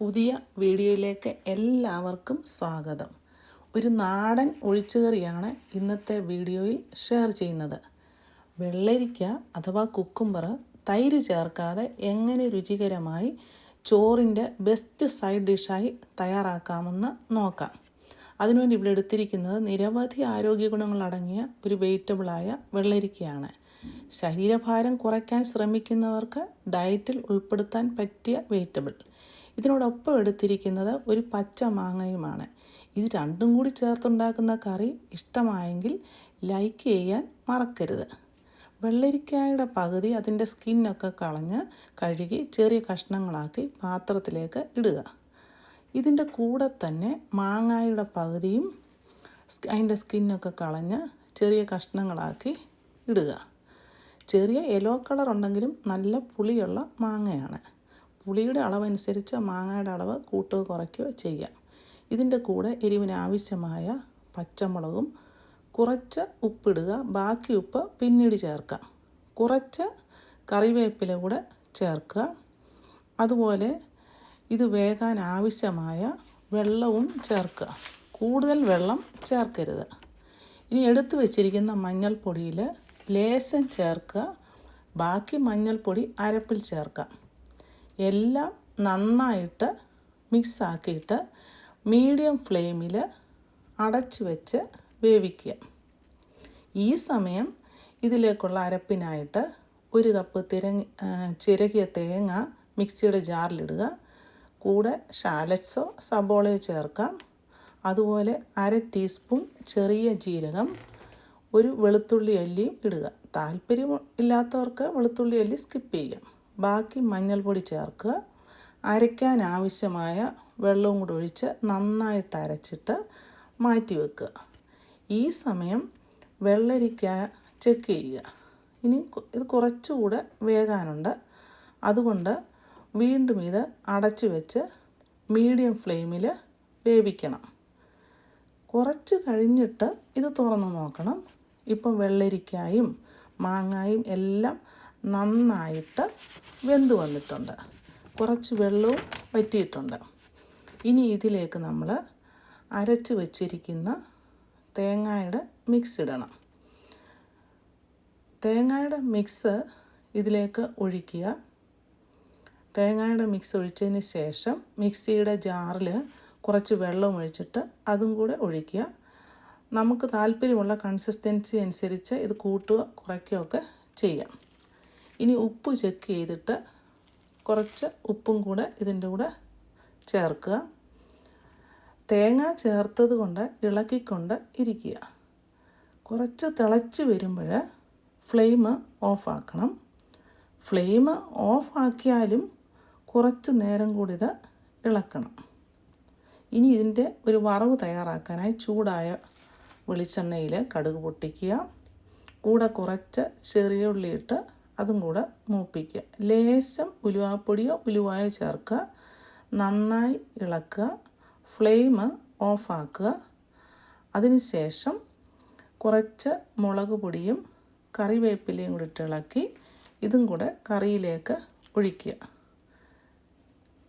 പുതിയ വീഡിയോയിലേക്ക് എല്ലാവർക്കും സ്വാഗതം. ഒരു നാടൻ ഒഴിച്ചുകറിയാണ് ഇന്നത്തെ വീഡിയോയിൽ ഷെയർ ചെയ്യുന്നത്. വെള്ളരിക്ക അഥവാ കുക്കുംബർ തൈര് ചേർക്കാതെ എങ്ങനെ രുചികരമായി ചോറിൻ്റെ ബെസ്റ്റ് സൈഡ് ഡിഷായി തയ്യാറാക്കാമെന്ന് നോക്കാം. അതിനുവേണ്ടി ഇവിടെ എടുത്തിരിക്കുന്നത് നിരവധി ആരോഗ്യ ഗുണങ്ങളടങ്ങിയ ഒരു വെജിറ്റബിളായ വെള്ളരിക്കയാണ്. ശരീരഭാരം കുറയ്ക്കാൻ ശ്രമിക്കുന്നവർക്ക് ഡയറ്റിൽ ഉൾപ്പെടുത്താൻ പറ്റിയ വെജിറ്റബിൾ. ഇതിനോടൊപ്പം എടുത്തിരിക്കുന്നത് ഒരു പച്ച മാങ്ങയുമാണ്. ഇത് രണ്ടും കൂടി ചേർത്തുണ്ടാക്കുന്ന കറി ഇഷ്ടമായെങ്കിൽ ലൈക്ക് ചെയ്യാൻ മറക്കരുത്. വെള്ളരിക്കായുടെ പകുതി അതിൻ്റെ സ്കിന്നൊക്കെ കളഞ്ഞ് കഴുകി ചെറിയ കഷ്ണങ്ങളാക്കി പാത്രത്തിലേക്ക് ഇടുക. ഇതിൻ്റെ കൂടെ തന്നെ മാങ്ങായുടെ പകുതിയും അതിൻ്റെ സ്കിന്നൊക്കെ കളഞ്ഞ് ചെറിയ കഷ്ണങ്ങളാക്കി ഇടുക. ചെറിയ യെല്ലോ കളർ ഉണ്ടെങ്കിലും നല്ല പുളിയുള്ള മാങ്ങയാണ്. പുളിയുടെ അളവനുസരിച്ച് മാങ്ങയുടെ അളവ് കൂട്ടുകയോ കുറയ്ക്കുകയോ ചെയ്യാം. ഇതിൻ്റെ കൂടെ എരിവിന് ആവശ്യമായ പച്ചമുളകും കുറച്ച് ഉപ്പിടുക. ബാക്കി ഉപ്പ് പിന്നീട് ചേർക്കാം. കുറച്ച് കറിവേപ്പില കൂടെ ചേർക്കുക. അതുപോലെ ഇത് വേകാൻ ആവശ്യമായ വെള്ളവും ചേർക്കുക. കൂടുതൽ വെള്ളം ചേർക്കരുത്. ഇനി എടുത്തു വച്ചിരിക്കുന്ന മഞ്ഞൾപ്പൊടിയിൽ ലേശം ചേർക്കുക. ബാക്കി മഞ്ഞൾപ്പൊടി അരപ്പിൽ ചേർക്കാം. എല്ലാം നന്നായിട്ട് മിക്സാക്കിയിട്ട് മീഡിയം ഫ്ലെയിമിൽ അടച്ചു വെച്ച് വേവിക്കുക. ഈ സമയം ഇതിലേക്കുള്ള അരപ്പിനായിട്ട് 1 കപ്പ് ചിരകിയ തേങ്ങ മിക്സിയുടെ ജാറിലിടുക. കൂടെ ഷാലറ്റ്സോ സബോളയോ ചേർക്കാം. അതുപോലെ 1/2 ടീസ്പൂൺ ചെറിയ ജീരകം, 1 വെളുത്തുള്ളി അല്ലിയും ഇടുക. താല്പര്യം ഇല്ലാത്തവർക്ക് വെളുത്തുള്ളി അല്ലി സ്കിപ്പ് ചെയ്യാം. ബാക്കി മഞ്ഞൾപ്പൊടി ചേർക്കുക. അരയ്ക്കാൻ ആവശ്യമായ വെള്ളവും കൂടി ഒഴിച്ച് നന്നായിട്ട് അരച്ചിട്ട് മാറ്റി വെക്കുക. ഈ സമയം വെള്ളരിക്ക ചെക്ക് ചെയ്യുക. ഇനി ഇത് കുറച്ചുകൂടെ വേകാനുണ്ട്. അതുകൊണ്ട് വീണ്ടും ഇത് അടച്ചു വെച്ച് മീഡിയം ഫ്ലെയിമിൽ വേവിക്കണം. കുറച്ച് കഴിഞ്ഞിട്ട് ഇത് തുറന്ന് നോക്കണം. ഇപ്പം വെള്ളരിക്കായും മാങ്ങായും എല്ലാം നന്നായിട്ട് വെന്ത് വന്നിട്ടുണ്ട്. കുറച്ച് വെള്ളവും വറ്റിയിട്ടുണ്ട്. ഇനി ഇതിലേക്ക് നമ്മൾ അരച്ച് വച്ചിരിക്കുന്ന തേങ്ങയുടെ മിക്സ് ഇടണം. തേങ്ങയുടെ മിക്സ് ഇതിലേക്ക് ഒഴിക്കുക. തേങ്ങയുടെ മിക്സ് ഒഴിച്ചതിന് ശേഷം മിക്സിയുടെ ജാറിൽ കുറച്ച് വെള്ളം ഒഴിച്ചിട്ട് അതും കൂടെ ഒഴിക്കുക. നമുക്ക് താല്പര്യമുള്ള കൺസിസ്റ്റൻസി അനുസരിച്ച് ഇത് കൂട്ടുക കുറയ്ക്കുകയൊക്കെ ചെയ്യാം. ഇനി ഉപ്പ് ചെക്ക് ചെയ്തിട്ട് കുറച്ച് ഉപ്പും കൂടെ ഇതിൻ്റെ കൂടെ ചേർക്കുക. തേങ്ങ ചേർത്തത് കൊണ്ട് ഇളക്കിക്കൊണ്ട് ഇരിക്കുക. കുറച്ച് തിളച്ച് വരുമ്പോൾ ഫ്ലെയിം ഓഫാക്കണം. ഫ്ലെയിം ഓഫാക്കിയാലും കുറച്ച് നേരം കൂടി ഇത് ഇളക്കണം. ഇനി ഇതിൻ്റെ ഒരു വറവ് തയ്യാറാക്കാനായി ചൂടായ വെളിച്ചെണ്ണയിൽ കടുക് പൊട്ടിക്കുക. കൂടെ കുറച്ച് ചെറിയ ഉള്ളി ഇട്ട് അതും കൂടെ മൂപ്പിക്കുക. ലേശം ഉലുവാപ്പൊടിയോ ഉലുവായോ ചേർക്കുക. നന്നായി ഇളക്കുക. ഫ്ലെയിം ഓഫാക്കുക. അതിനുശേഷം കുറച്ച് മുളക് പൊടിയും കറിവേപ്പിലയും കൂടി ഇട്ട് ഇളക്കി ഇതും കൂടെ കറിയിലേക്ക് ഒഴിക്കുക.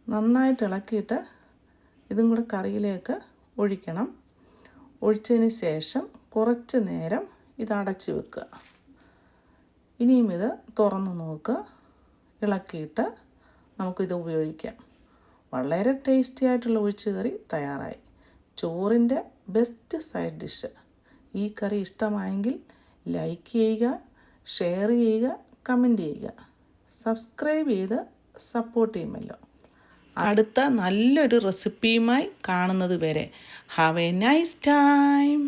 നന്നായിട്ട് ഇളക്കിയിട്ട് ഇതും കൂടെ കറിയിലേക്ക് ഒഴിക്കണം. ഒഴിച്ചതിന് ശേഷം കുറച്ച് നേരം ഇത് അടച്ച് വെക്കുക. ഇനിയും ഇത് തുറന്ന് നോക്കുക. ഇളക്കിയിട്ട് നമുക്കിത് ഉപയോഗിക്കാം. വളരെ ടേസ്റ്റി ആയിട്ടുള്ള ഒഴിച്ചുകറി തയ്യാറായി. ചോറിൻ്റെ ബെസ്റ്റ് സൈഡ് ഡിഷ്. ഈ കറി ഇഷ്ടമായെങ്കിൽ ലൈക്ക് ചെയ്യുക, ഷെയർ ചെയ്യുക, കമൻറ്റ് ചെയ്യുക. സബ്സ്ക്രൈബ് ചെയ്ത് സപ്പോർട്ട് ചെയ്യുമല്ലോ. അടുത്ത നല്ലൊരു റെസിപ്പിയുമായി കാണുന്നത് വരെ ഹാവ് എ നൈസ് ടൈം.